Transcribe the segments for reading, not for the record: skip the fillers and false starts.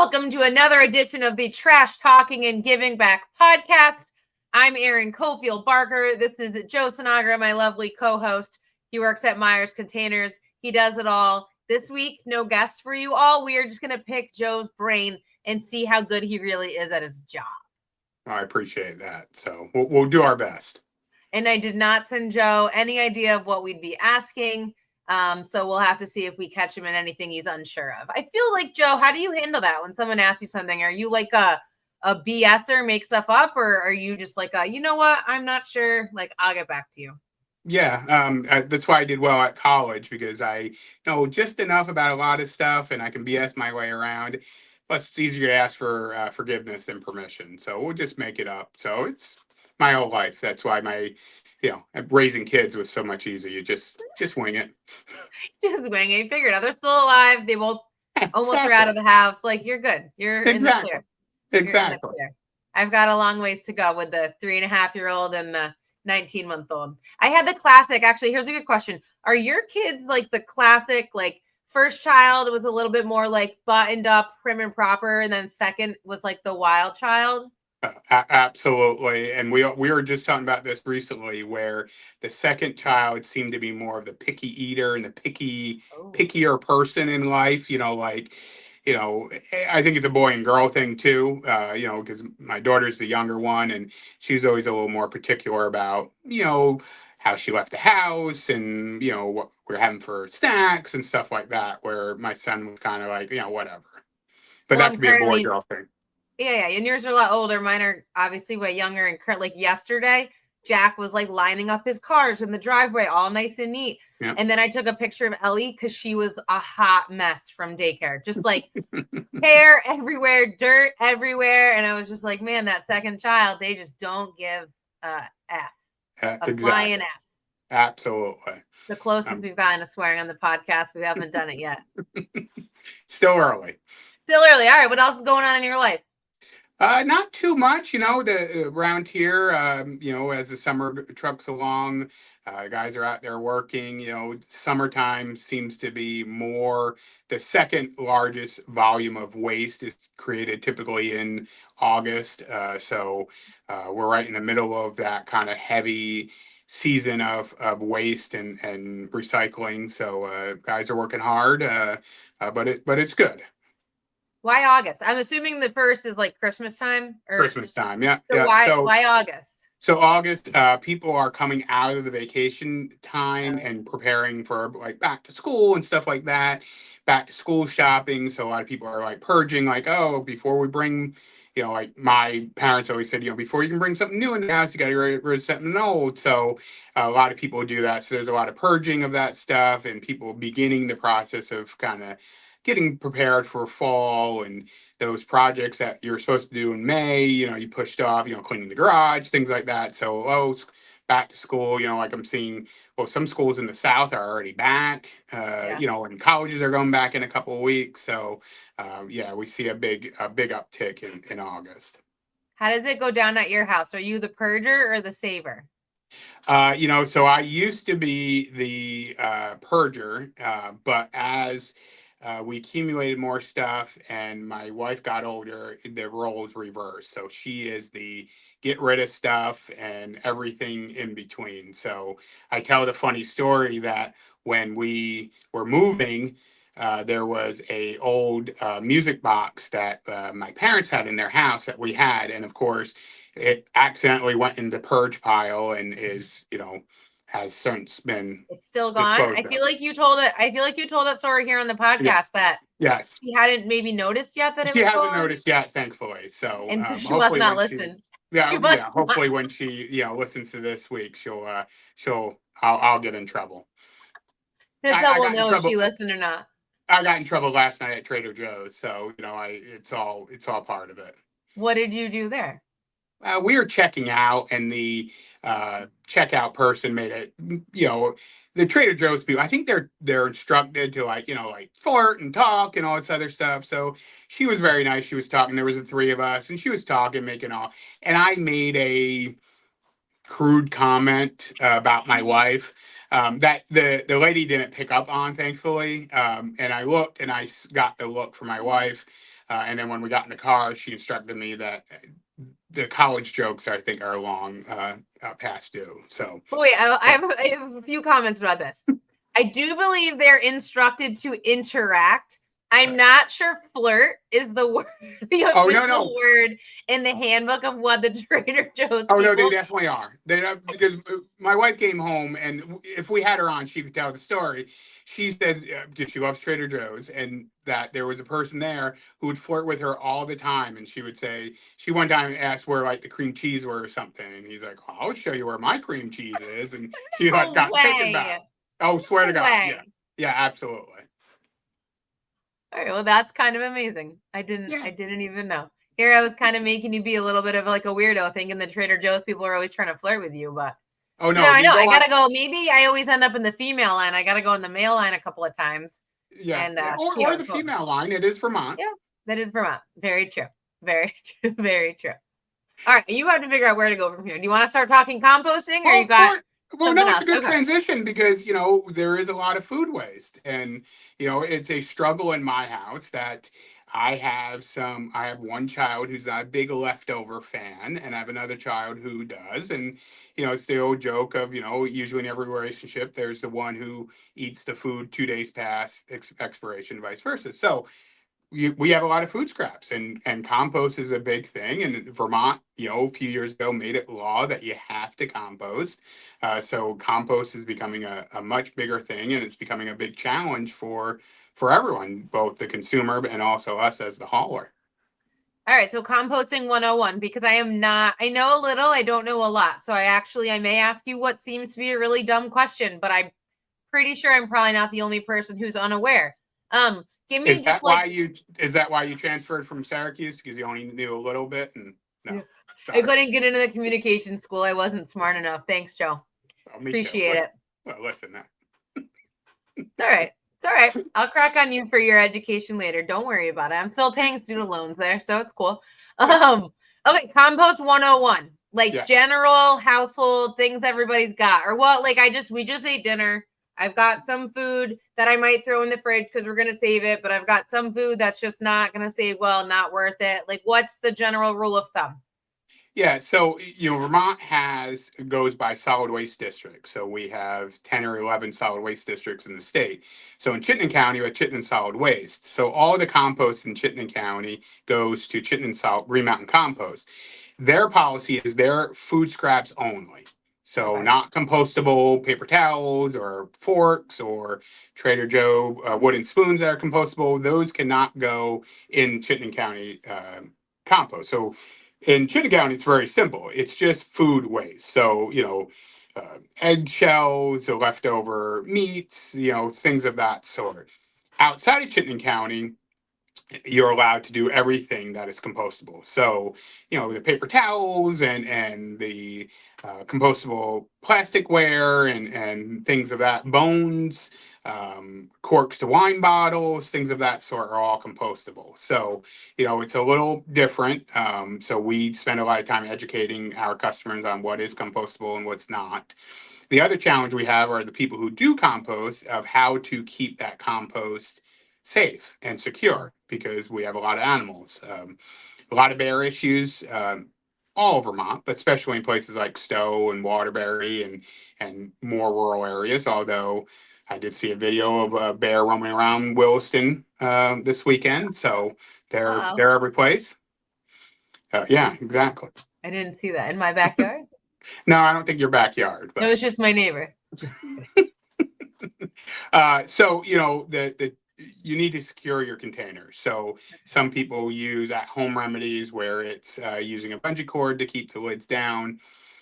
welcome to another edition of the Trash Talking and Giving Back podcast. I'm Erin-Cofiell-Barker. This is Joe Sinagra, my lovely co-host. He works at Myers Containers. He does it all. This week, no guest for you all. We are just going to pick Joe's brain and see how good he really is at his job. I appreciate that. So we'll do our best. And I did not send Joe any idea of what we'd be asking. So we'll have to see if we catch him in anything he's unsure of. I feel like, Joe, how do you handle that when someone asks you something? Are you like a BSer, make stuff up, or are you just like you know what, I'm not sure, like I'll get back to you? Yeah, that's why I did well at college, because I know just enough about a lot of stuff and I can BS my way around. Plus, it's easier to ask for forgiveness than permission. So we'll just make it up. So it's my whole life. That's why raising kids was so much easier. You just wing it. Just wing it. Figure it out. They're still alive. They both almost are out of the house. Like, you're good. You're in the clear. Exactly. I've got a long ways to go with the 3.5-year-old and the 19-month-old. I had the classic. Actually, here's a good question. Are your kids like the classic, like first child was a little bit more like buttoned up, prim and proper, and then second was like the wild child? Absolutely. And we were just talking about this recently, where the second child seemed to be more of the picky eater and the pickier person in life. I think it's a boy and girl thing too, because my daughter's the younger one and she's always a little more particular about, how she left the house and, what we're having for snacks and stuff like that, where my son was kind of like, whatever. But that could be a boy girl thing. Yeah. And yours are a lot older. Mine are obviously way younger. And like yesterday, Jack was like lining up his cars in the driveway, all nice and neat. Yeah. And then I took a picture of Ellie because she was a hot mess from daycare, just like hair everywhere, dirt everywhere. And I was just like, man, that second child, they just don't give a flying F. Absolutely. The closest we've gotten to swearing on the podcast. We haven't done it yet. Still early. All right. What else is going on in your life? Not too much, around here, as the summer trucks along, guys are out there working, summertime seems to be more, the second largest volume of waste is created typically in August. So we're right in the middle of that kind of heavy season of waste and recycling. So guys are working hard, but it's good. Why August? I'm assuming the first is like Christmas time. Christmas time, yeah. So why August? So August, people are coming out of the vacation time and preparing for like back to school and stuff like that. Back to school shopping. So a lot of people are like purging, like, oh, before we bring, like my parents always said, before you can bring something new in the house, you got to get rid of something old. So a lot of people do that. So there's a lot of purging of that stuff and people beginning the process of kind of getting prepared for fall and those projects that you're supposed to do in May, you pushed off, cleaning the garage, things like that. So, back to school, like I'm seeing, some schools in the South are already back, and colleges are going back in a couple of weeks. So, we see a big uptick in August. How does it go down at your house? Are you the purger or the saver? So I used to be the purger, but as we accumulated more stuff and my wife got older, the roles reversed. So she is the get rid of stuff and everything in between. So I tell the funny story that when we were moving, there was a old music box that my parents had in their house that we had. And of course, it accidentally went in the purge pile and is, has since been. It's still gone. I feel like you told it. I feel like you told that story here on the podcast that she hadn't maybe noticed yet that it was gone. She hasn't noticed yet, thankfully. So and so she must not listen. Hopefully when she listens to this week, I'll get in trouble. That's how we'll know if she listened or not. I got in trouble last night at Trader Joe's, so it's all part of it. What did you do there? We were checking out, and the checkout person made it. The Trader Joe's people, I think they're instructed to like flirt and talk and all this other stuff. So she was very nice. She was talking. There was the three of us, and she was talking, making all. And I made a crude comment about my wife that the lady didn't pick up on, thankfully. And I looked, and I got the look from my wife. And then when we got in the car, she instructed me that the college jokes, I think, are long past due. So wait, I have a few comments about this. I do believe they're instructed to interact. I'm not sure flirt is the word, the official word in the handbook of what the Trader Joe's people. No, they definitely are. Because my wife came home, and if we had her on, she could tell the story. She said, because she loves Trader Joe's, and that there was a person there who would flirt with her all the time. And she would say, she one time asked where like the cream cheese were or something. And he's like, oh, I'll show you where my cream cheese is. And she got taken back. Oh, swear to God. Yeah. Yeah, absolutely. All right, well, that's kind of amazing. I didn't even know. Here I was kind of making you be a little bit of like a weirdo, thinking the Trader Joe's people are always trying to flirt with you, but no, I know. I gotta go. Maybe I always end up in the female line. I gotta go in the male line a couple of times. Yeah, and, or the female line. It is Vermont. Yeah, that is Vermont. Very true. Very true. Very true. All right, you have to figure out where to go from here. Do you want to start talking composting, or you got? Well, no, it's a good transition because, there is a lot of food waste, and, it's a struggle in my house that I have one child who's not a big leftover fan, and I have another child who does. And, it's the old joke of, usually in every relationship, there's the one who eats the food 2 days past expiration, vice versa. So we have a lot of food scraps, and compost is a big thing. And Vermont, a few years ago made it law that you have to compost. So compost is becoming a much bigger thing, and it's becoming a big challenge for everyone, both the consumer and also us as the hauler. All right, so composting 101, because I know a little, I don't know a lot. So I may ask you what seems to be a really dumb question, but I'm pretty sure I'm probably not the only person who's unaware. Give me is that why you transferred from Syracuse, because you only knew a little bit? And no, I couldn't get into the communication school. I wasn't smart enough. Thanks, Joe. Appreciate it. Well, listen, it's all right. It's all right. I'll crack on you for your education later. Don't worry about it. I'm still paying student loans there, so it's cool. Okay, compost 101. General household things everybody's got. Or what? We just ate dinner. I've got some food that I might throw in the fridge because we're going to save it, but I've got some food that's just not going to save well, not worth it. What's the general rule of thumb? Yeah, so, Vermont goes by solid waste districts. So we have 10 or 11 solid waste districts in the state. So in Chittenden County, we have Chittenden Solid Waste. So all the compost in Chittenden County goes to Green Mountain Compost. Their policy is their food scraps only. So not compostable paper towels or forks or Trader Joe wooden spoons that are compostable. Those cannot go in Chittenden County compost. So in Chittenden County, it's very simple. It's just food waste. So, eggshells, or leftover meats, things of that sort. Outside of Chittenden County, you're allowed to do everything that is compostable. So, the paper towels and the compostable plasticware and things of that, bones, corks to wine bottles, things of that sort are all compostable. So, it's a little different. So we spend a lot of time educating our customers on what is compostable and what's not. The other challenge we have are the people who do compost, of how to keep that compost safe and secure, because we have a lot of animals, a lot of bear issues, all over Vermont, but especially in places like Stowe and Waterbury and more rural areas. Although I did see a video of a bear roaming around Williston this weekend, so they're every place. Yeah, exactly. I didn't see that in my backyard. No, I don't think your backyard. But... It was just my neighbor. So you need to secure your containers. So some people use at-home remedies where it's using a bungee cord to keep the lids down,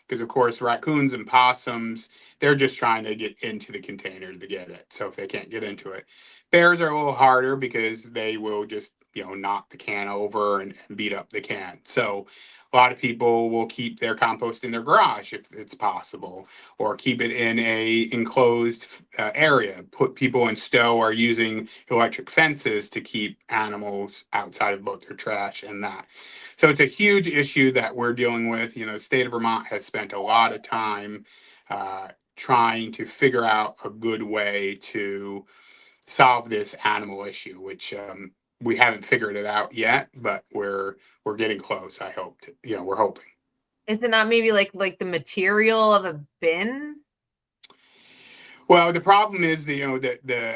because of course raccoons and possums, they're just trying to get into the container to get it. So if they can't get into it, bears are a little harder because they will just knock the can over and beat up the can. So a lot of people will keep their compost in their garage if it's possible, or keep it in a enclosed area. People in Stowe are using electric fences to keep animals outside of both their trash and that. So it's a huge issue that we're dealing with. The state of Vermont has spent a lot of time trying to figure out a good way to solve this animal issue, which we haven't figured it out yet, but we're getting close. I hope we're hoping. Is it not maybe like the material of a bin? Well, the problem is the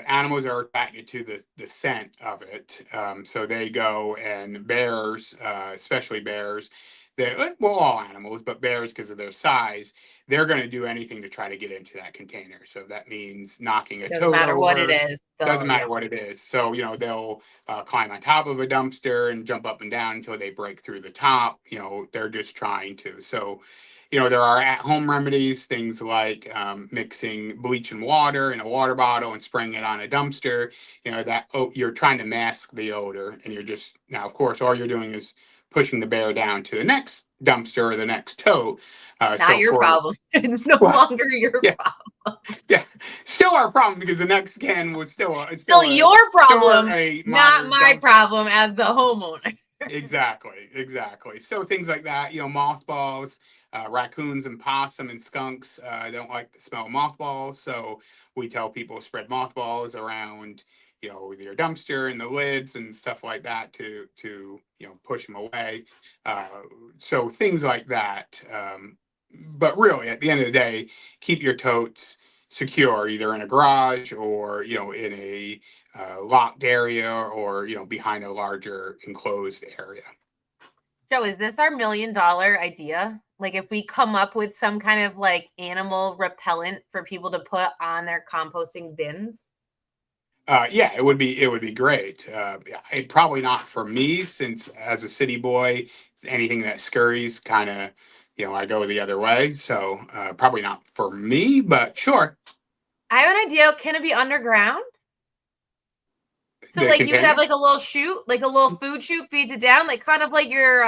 animals are attracted to the scent of it, so they go, and bears, especially bears, well, all animals, but bears because of their size, they're going to do anything to try to get into that container. So that means knocking a It doesn't toad matter what it over. is. Doesn't matter what it is. So they'll climb on top of a dumpster and jump up and down until they break through the top. They're just trying to. So there are at-home remedies, things like mixing bleach and water in a water bottle and spraying it on a dumpster. You're trying to mask the odor, and now, of course, all you're doing is pushing the bear down to the next dumpster or the next tote. Not your problem. It's no longer your problem. Yeah, still our problem because the next can was still your problem, not my dumpster. problem as the homeowner. Exactly. So things like that, mothballs, raccoons and possum and skunks don't like the smell of mothballs. So we tell people to spread mothballs around, with your dumpster and the lids and stuff like that to push them away. So things like that. But really, at the end of the day, keep your totes secure, either in a garage or in a locked area, or behind a larger enclosed area. Joe, is this our $1 million idea? Like, if we come up with some kind of like animal repellent for people to put on their composting bins? Yeah, it would be great. Probably not for me, since as a city boy, anything that scurries kind of, I go the other way. So probably not for me, but sure. I have an idea. Can it be underground? So like you could have like a little chute, like a little food chute feeds it down, like kind of like your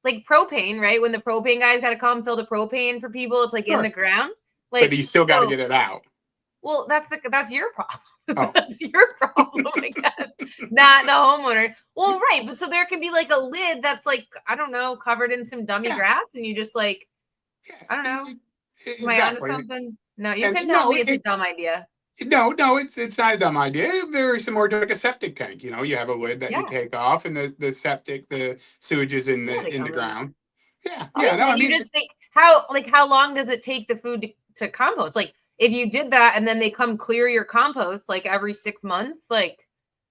like propane, right? When the propane guys got to come fill the propane for people, it's like in the ground. Like, but you still got to get it out. Well, that's your problem. Oh. That's your problem, I guess. Not the homeowner. Well, right, but so there can be like a lid that's like, I don't know, covered in some dummy grass, and you just like, I don't know. Am I onto something? No, you can tell me it's a dumb idea. No, it's not a dumb idea. Very similar to like a septic tank. You have a lid that you take off, and the sewage is in the ground. Yeah. No, you just think how long does it take the food to compost? Like, if you did that and then they come clear your compost like every 6 months, like.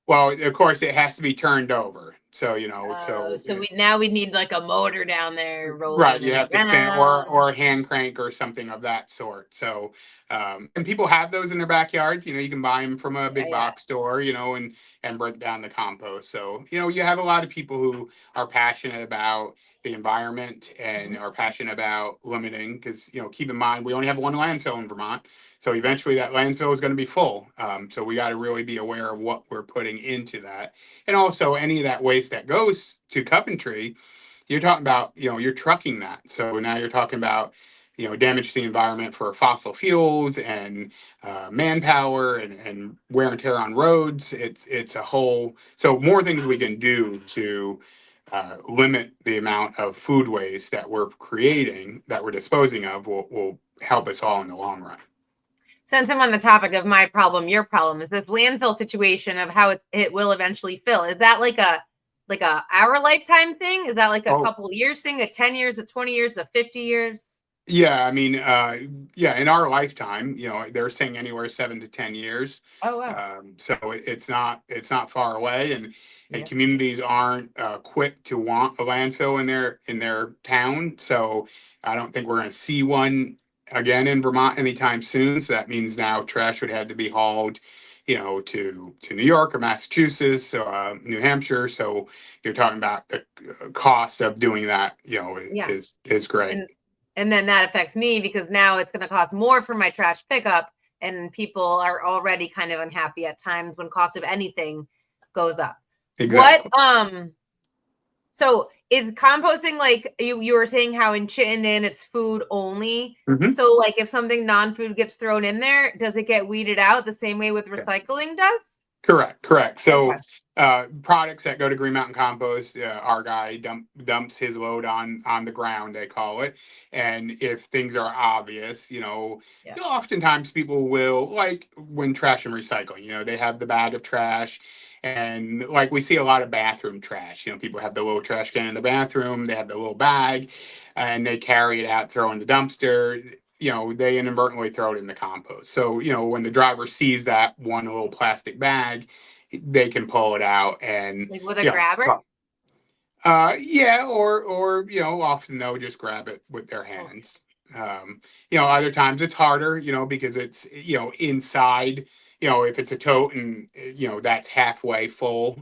Well, of course, it has to be turned over. So we need like a motor down there rolling. Right, you have to stand or a hand crank or something of that sort. So, and people have those in their backyards. You can buy them from a big box store. And break down the compost. So you have a lot of people who are passionate about the environment and are passionate about limiting, because keep in mind, we only have one landfill in Vermont. So eventually that landfill is going to be full. So we got to really be aware of what we're putting into that. And also any of that waste that goes to Coventry, you're talking about, you're trucking that. So now you're talking about, damage to the environment for fossil fuels and manpower and wear and tear on roads. It's a whole, so more things we can do to limit the amount of food waste that we're creating, that we're disposing of, will help us all in the long run. Since I'm on the topic of my problem, your problem is this landfill situation of how it will eventually fill. Is that like a our lifetime thing? Is that like a couple years thing, a 10 years, a 20 years, a 50 years? Yeah, I mean, in our lifetime, they're saying anywhere 7 to 10 years. Oh, wow. So it's not far away, and communities aren't quick to want a landfill in their town. So I don't think we're going to see one again in Vermont anytime soon. So that means now trash would have to be hauled, to New York or Massachusetts, New Hampshire. So you're talking about the cost of doing that, is great. And then that affects me because now it's going to cost more for my trash pickup, and people are already kind of unhappy at times when cost of anything goes up. Exactly. So is composting, like you were saying how in Chittenden it's food only? Mm-hmm. So like if something non-food gets thrown in there, does it get weeded out the same way with recycling does? Correct. So products that go to Green Mountain Compost, our guy dumps his load on the ground, they call it. And if things are obvious, oftentimes people will, like when trash and recycling, they have the bag of trash And like we see a lot of bathroom trash. People have the little trash can in the bathroom, they have the little bag, and they carry it out, throw in the dumpster. They inadvertently throw it in the compost. So, when the driver sees that one little plastic bag, they can pull it out and, Like with a grabber? yeah, or often they'll just grab it with their hands. Other times it's harder, because it's inside. If it's a tote and that's halfway full.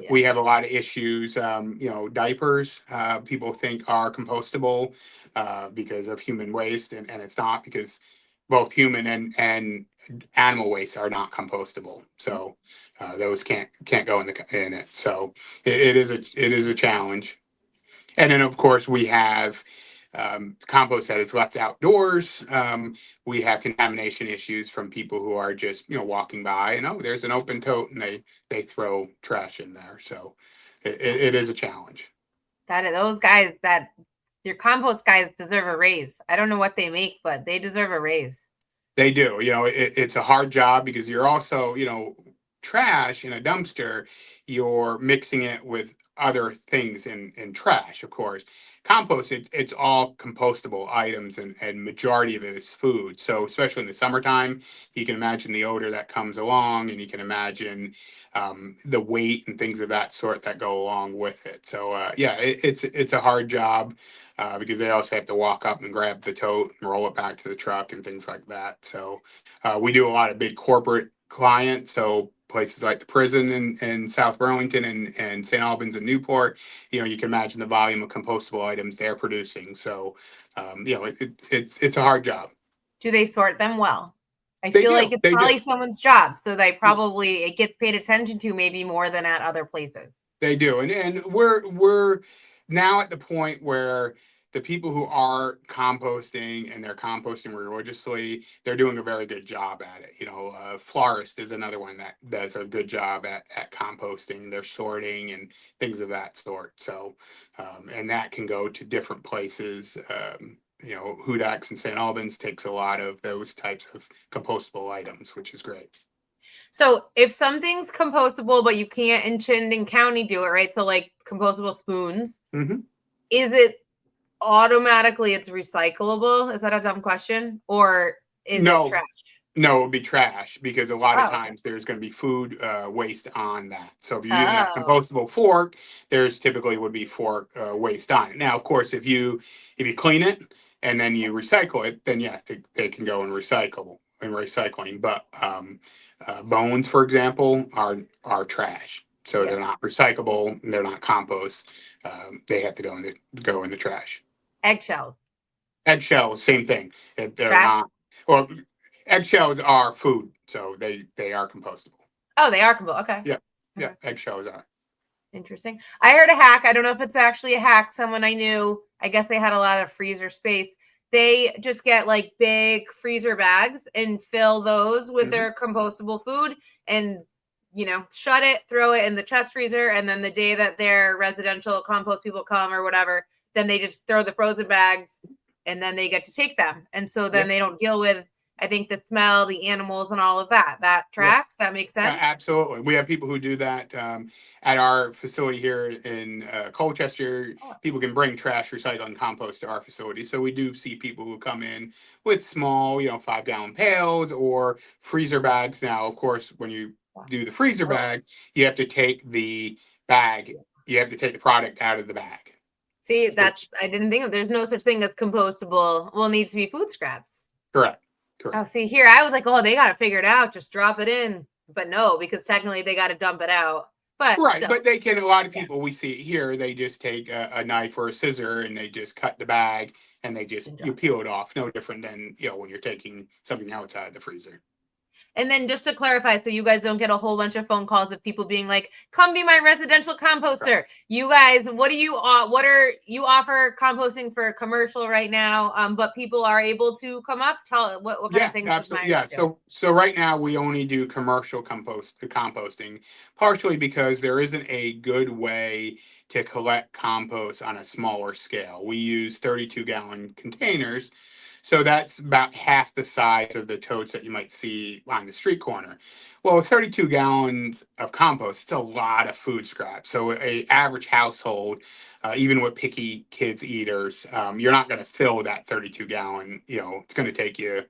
We have a lot of issues. Diapers people think are compostable because of human waste, and it's not, because both human and animal waste are not compostable. So those can't go in it. So it is a challenge. And then of course we have compost that is left outdoors. We have contamination issues from people who are just walking by and, oh, there's an open tote, and they throw trash in there. So it is a challenge. Those guys, that your compost guys, deserve a raise. I don't know what they make, but they deserve a raise. They do. It's a hard job, because you're also, trash in a dumpster, you're mixing it with other things in trash, of course. Compost, it's all compostable items, and majority of it is food. So especially in the summertime, you can imagine the odor that comes along, and you can imagine the weight and things of that sort that go along with it. So yeah, it's a hard job. Because they also have to walk up and grab the tote and roll it back to the truck and things like that. So we do a lot of big corporate clients. So places like the prison in South Burlington and St. Albans and Newport, you can imagine the volume of compostable items they're producing. So, it's a hard job. Do they sort them well? I feel like it's probably someone's job. So it gets paid attention to maybe more than at other places. They do. And we're now at the point where the people who are composting, and they're composting religiously, they're doing a very good job at it. Florist is another one that does a good job at composting. They're sorting and things of that sort. So, and that can go to different places. Hudax and St. Albans takes a lot of those types of compostable items, which is great. So if something's compostable, but you can't in Chittenden County do it, right? So like compostable spoons, is it automatically it's recyclable? Is that a dumb question? Or is it trash? No, it would be trash, because a lot of times there's going to be food waste on that. So if you're using a compostable fork, there's typically would be fork waste on it. Now, of course, if you clean it and then you recycle it, then yes, they can go in recycling. But bones, for example, are trash. So they're not recyclable, they're not compost. They have to go in the trash. Eggshells, same thing. They're trash? not. Well, eggshells are food, so they are compostable. Oh, they are compostable. Okay. Yeah, eggshells are. Interesting. I heard a hack. I don't know if it's actually a hack. Someone I knew, I guess they had a lot of freezer space. They just get like big freezer bags and fill those with their compostable food, and shut it, throw it in the chest freezer, and then the day that their residential compost people come or whatever, then they just throw the frozen bags, and then they get to take them. And so then they don't deal with, I think, the smell, the animals, and all of that. That tracks. That makes sense. Absolutely. We have people who do that at our facility here in Colchester. People can bring trash, recycling, compost to our facility. So we do see people who come in with small, 5-gallon pails or freezer bags. Now, of course, when you do the freezer bag, you have to take the bag. You have to take the product out of the bag. See, I didn't think of. There's no such thing as compostable. Well, it needs to be food scraps. Correct. Oh, see, here I was like, oh, they got to figure it out. Just drop it in. But no, because technically they got to dump it out. But right, but they can. A lot of people we see here, they just take a knife or a scissor and they just cut the bag and they just you peel it off. No different than when you're taking something outside the freezer. And then just to clarify, so you guys don't get a whole bunch of phone calls of people being like, come be my residential composter. Right. You guys, what are you offer composting for commercial right now, but people are able to come up? Tell what kind of things. Absolutely. Yeah. So right now we only do commercial composting, partially because there isn't a good way to collect compost on a smaller scale. We use 32-gallon containers. So that's about half the size of the totes that you might see on the street corner. Well, 32 gallons of compost, it's a lot of food scrap. So a average household, even with picky kids eaters, you're not going to fill that 32 gallon, it's going to take you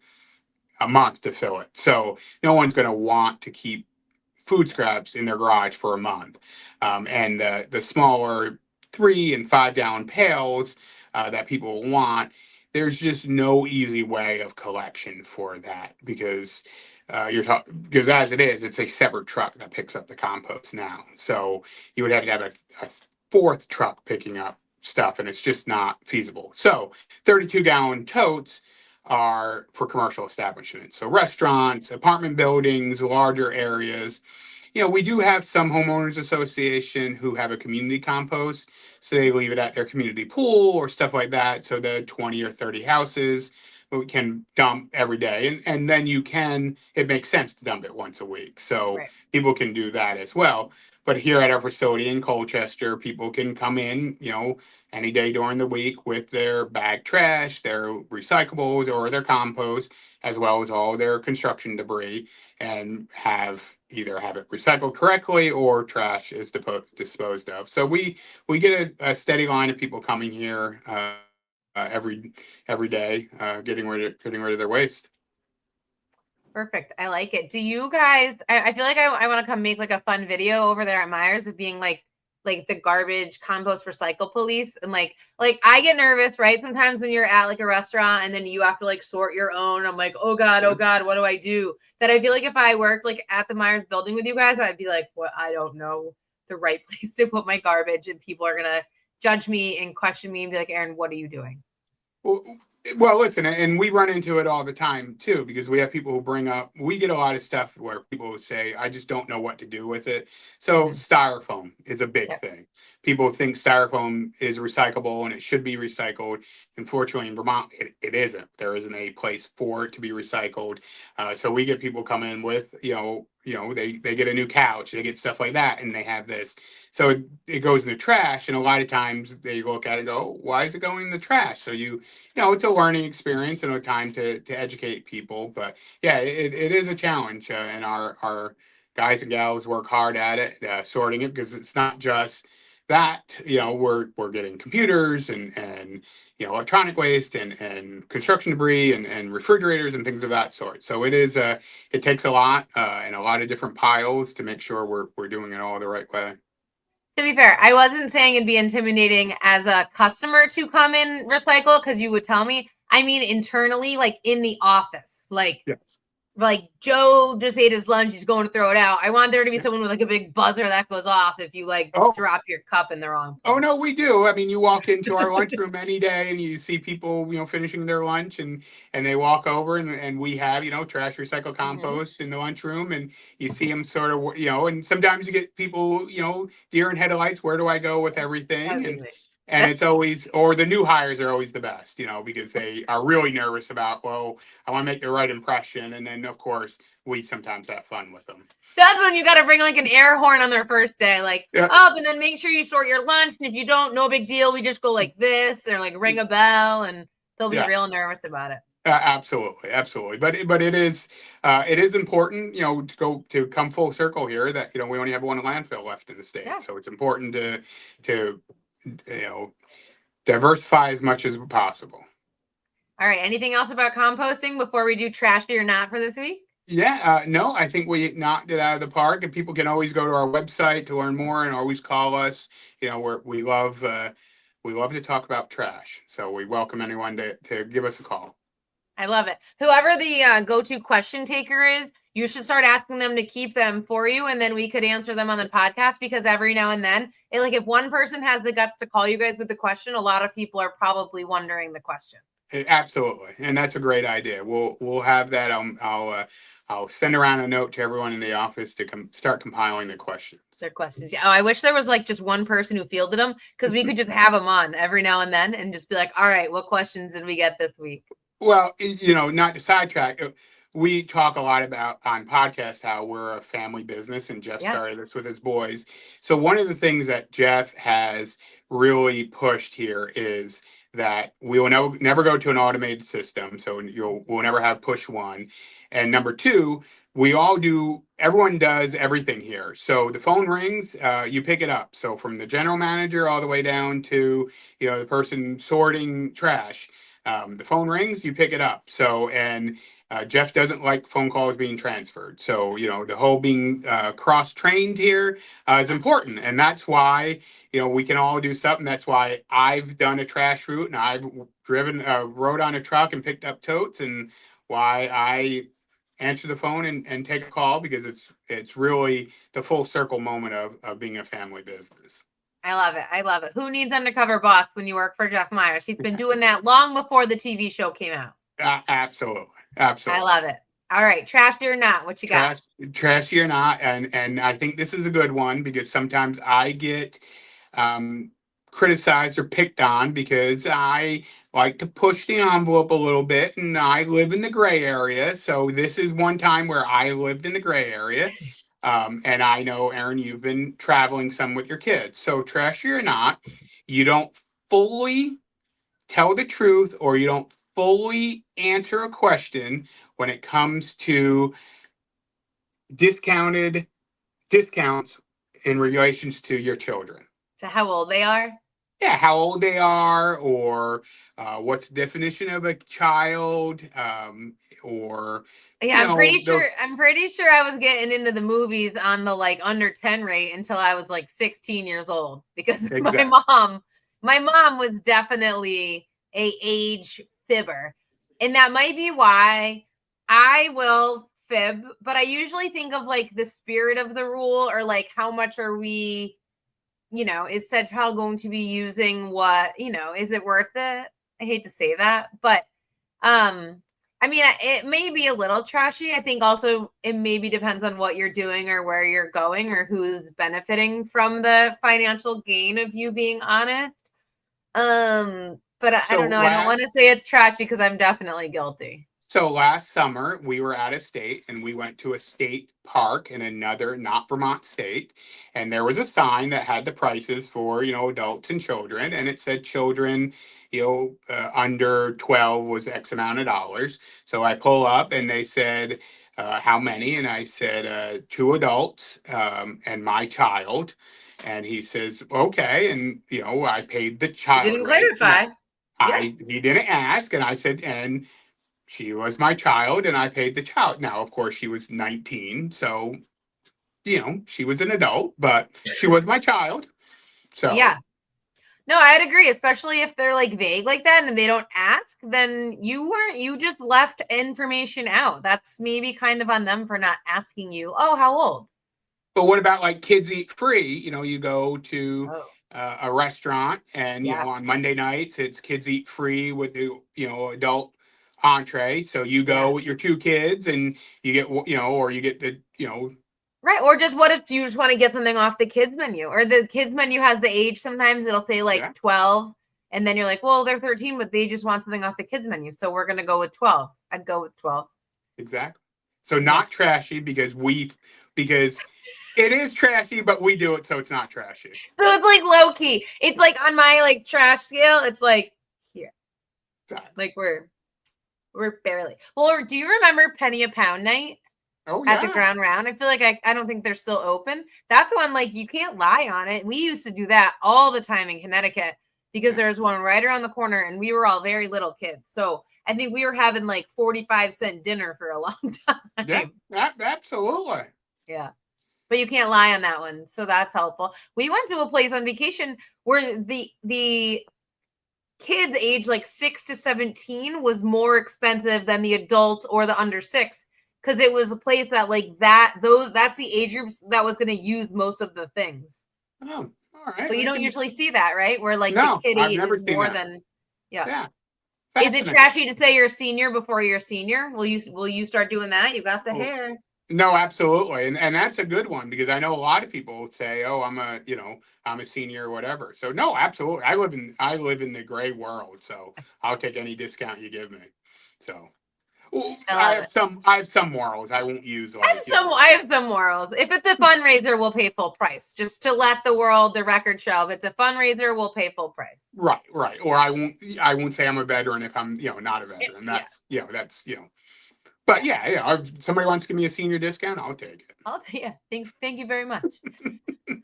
a month to fill it. So no one's going to want to keep food scraps in their garage for a month. And the smaller 3 and 5 gallon pails that people want, there's just no easy way of collection for that because because as it is, it's a separate truck that picks up the compost now. So you would have to have a fourth truck picking up stuff, and it's just not feasible. So 32-gallon totes are for commercial establishments. So restaurants, apartment buildings, larger areas. We do have some homeowners association who have a community compost. So they leave it at their community pool or stuff like that. So the 20 or 30 houses can dump every day. And then it makes sense to dump it once a week. So Right. people can do that as well. But here at our facility in Colchester, people can come in, any day during the week with their bag trash, their recyclables, or their compost, as well as all their construction debris, and either have it recycled correctly or trash is disposed of. So we get a steady line of people coming here every day, getting rid of their waste. Perfect. I like it. Do you guys, I feel like I want to come make like a fun video over there at Myers of being like the garbage compost recycle police. And like I get nervous, right? Sometimes when you're at like a restaurant and then you have to like sort your own. I'm like, oh God, what do I do? That I feel like if I worked like at the Myers building with you guys, I'd be like, what? I don't know the right place to put my garbage, and people are going to judge me and question me and be like, Erin, what are you doing? Well, listen, and we run into it all the time too, because we have people who we get a lot of stuff where people say, I just don't know what to do with it. So styrofoam is a big thing. People think styrofoam is recyclable and it should be recycled. Unfortunately, in Vermont, it isn't. There isn't a place for it to be recycled. So we get people come in with, they get a new couch, they get stuff like that, and they have this. So it goes in the trash, and a lot of times they look at it and go, why is it going in the trash? So it's a learning experience and a time to educate people. But yeah, it is a challenge, and our guys and gals work hard at it, sorting it, because it's not just that. We're getting computers and electronic waste and construction debris and refrigerators and things of that sort. So it takes a lot and a lot of different piles to make sure we're doing it all the right way. To be fair, I wasn't saying it'd be intimidating as a customer to come in recycle because you would tell me. I mean, internally, like in the office, Yes. Like Joe just ate his lunch, he's going to throw it out. I want there to be someone with like a big buzzer that goes off if you drop your cup in the wrong place. Oh no, we do. I mean, you walk into our lunchroom any day and you see people, finishing their lunch and they walk over and we have, trash, recycle, compost in the lunchroom, and you see them sort of, and sometimes you get people, deer in headlights, where do I go with everything? And it's always, or the new hires are always the best, because they are really nervous about, well, I want to make the right impression. And then, of course, we sometimes have fun with them. That's when you got to bring like an air horn on their first day, up, and then make sure you sort your lunch. And if you don't, no big deal. We just go like this, or like ring a bell, and they'll be real nervous about it. Absolutely. But it is important, to come full circle here that, we only have one landfill left in the state. Yeah. So it's important to diversify as much as possible. All right. Anything else about composting before we do trashy or not for this week? Yeah, no, I think we knocked it out of the park, and people can always go to our website to learn more and always call us. We love to talk about trash. So we welcome anyone to give us a call. I love it. Whoever the go-to question taker is, you should start asking them to keep them for you, and then we could answer them on the podcast, because every now and then, if one person has the guts to call you guys with the question, a lot of people are probably wondering the question. Absolutely, and that's a great idea. We'll have that. I'll send around a note to everyone in the office to start compiling the questions. Their questions. Yeah. Oh, I wish there was just one person who fielded them, because we could just have them on every now and then and just be like, all right, what questions did we get this week? Well, not to sidetrack, we talk a lot about on podcasts how we're a family business, and Jeff started this with his boys. So one of the things that Jeff has really pushed here is that we will never go to an automated system. So we'll never have push one. And number two, everyone does everything here. So the phone rings, you pick it up. So from the general manager all the way down to, the person sorting trash, the phone rings, you pick it up. So, and Jeff doesn't like phone calls being transferred. So, the whole being cross-trained here is important. And that's why, we can all do something. That's why I've done a trash route and I've rode on a truck and picked up totes, and why I answer the phone and take a call, because it's really the full circle moment of being a family business. I love it. I love it. Who needs undercover boss when you work for Jeff Myers? He's been doing that long before the TV show came out. Absolutely. I love it. All right. Trashy or not? What you got? Trashy or not. And I think this is a good one, because sometimes I get criticized or picked on because I like to push the envelope a little bit, and I live in the gray area. So this is one time where I lived in the gray area. And I know, Erin, you've been traveling some with your kids. So trashy or not, you don't fully tell the truth, or you don't fully answer a question when it comes to discounts in relations to your children. To how old they are? Yeah, how old they are, or what's the definition of a child, or yeah, I'm pretty sure I was getting into the movies on the like under 10 rate until I was like 16 years old, because exactly. my mom was definitely a age fibber, and that might be why I will fib, but I usually think of like the spirit of the rule, or like how much are we, is said child going to be using what, is it worth it? I hate to say that, but I mean, it may be a little trashy. I think also it maybe depends on what you're doing or where you're going or who's benefiting from the financial gain of you being honest. But I don't know. I don't want to say it's trashy because I'm definitely guilty. So last summer we were out of state, and we went to a state park in another not Vermont state, and there was a sign that had the prices for, adults and children, and it said children, under 12 was X amount of dollars. So I pull up and they said, how many? And I said, 2 adults, and my child. And he says, okay. And, I paid the child. You didn't clarify. He didn't ask. And I said, and she was my child, and I paid the child. Now, of course, she was 19. So, she was an adult, but she was my child. So, yeah. No, I'd agree, especially if they're like vague like that and they don't ask, then you just left information out. That's maybe kind of on them for not asking you, oh, how old? But what about like kids eat free? You go to a restaurant, and, on Monday nights, it's kids eat free with the, adult entree. So you go with your 2 kids, and you get, or you get the, Right. Or just what if you just want to get something off the kids menu, or the kids menu has the age. Sometimes it'll say like 12, and then you're like, well, they're 13, but they just want something off the kids menu. So we're going to go with 12. I'd go with 12. Exactly. So not trashy, because it is trashy, but we do it, so it's not trashy. So it's like low key. It's like on my like trash scale, it's like here. Exactly. Like we're barely. Well, or do you remember penny a pound night? Oh, at the Ground Round? I feel like I don't think they're still open. That's one, like, you can't lie on it. We used to do that all the time in Connecticut, because there's one right around the corner, and we were all very little kids. So I think we were having like 45-cent dinner for a long time. Yeah, absolutely. Yeah. But you can't lie on that one. So that's helpful. We went to a place on vacation where the kids age like 6 to 17 was more expensive than the adults or the under 6. Because it was a place that that's the age group that was going to use most of the things. Oh, all right. But you don't usually see that, right? Where like the kid age is more than, Yeah. Is it trashy to say you're a senior before you're a senior? Will you start doing that? You got the hair. No, absolutely. And that's a good one, because I know a lot of people say, oh, I'm a senior or whatever. So no, absolutely. I live in the gray world, so I'll take any discount you give me. So, I have some morals. I won't use like. I have some morals. If it's a fundraiser, we'll pay full price. Just to let the record show. If it's a fundraiser, we'll pay full price. Right. Or I won't say I'm a veteran if I'm not a veteran. That's But if somebody wants to give me a senior discount, I'll take it. Thank you very much.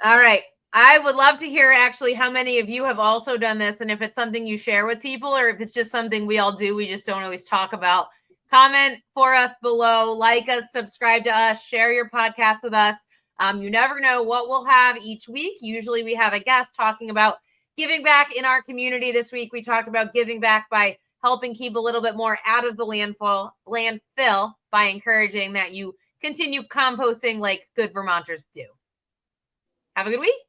All right. I would love to hear actually how many of you have also done this, and if it's something you share with people, or if it's just something we all do, we just don't always talk about. Comment for us below, like us, subscribe to us, share your podcast with us. You never know what we'll have each week. Usually we have a guest talking about giving back in our community. This week we talked about giving back by helping keep a little bit more out of the landfill by encouraging that you continue composting like good Vermonters do. Have a good week.